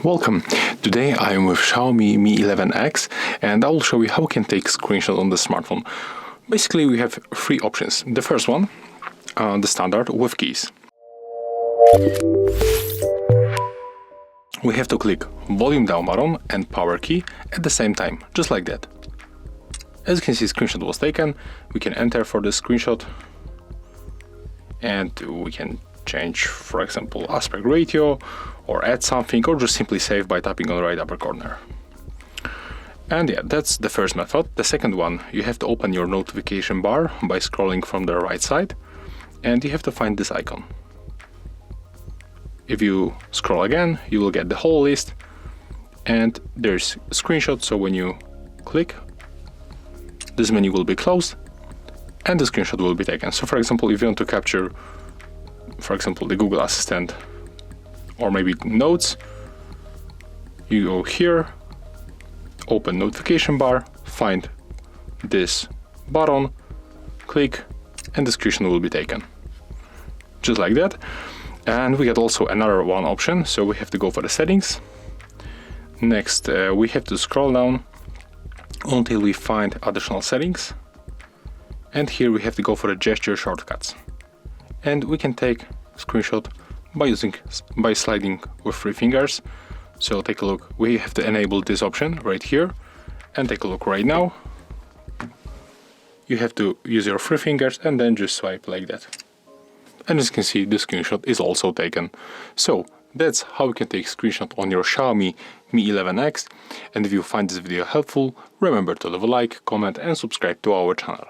Welcome! Today I am with XIAOMI Mi 11X and I will show you how we can take screenshots on the smartphone. Basically we have three options. The first one, the standard with keys. We have to click volume down button and power key at the same time, just like that. As you can see, screenshot was taken. We can enter for the screenshot and we can change, for example, aspect ratio or add something, or just simply save by tapping on the right upper corner. And yeah, that's the first method. The second one, you have to open your notification bar by scrolling from the right side and you have to find this icon. If you scroll again, you will get the whole list and there's a screenshot, so when you click, this menu will be closed and the screenshot will be taken. So for example, if you want to capture, for example, the Google Assistant or maybe notes, you go here, open notification bar, find this button, click, and the screenshot will be taken. Just like that. And we get also another one option, so we have to go for the settings. Next, we have to scroll down until we find additional settings. And here we have to go for the gesture shortcuts. And we can take screenshot by sliding with three fingers. So take a look, we have to enable this option right here and take a look right now. You have to use your three fingers and then just swipe like that. And as you can see, the screenshot is also taken. So that's how you can take screenshot on your XIAOMI Mi 11X. And if you find this video helpful, remember to leave a like, comment and subscribe to our channel.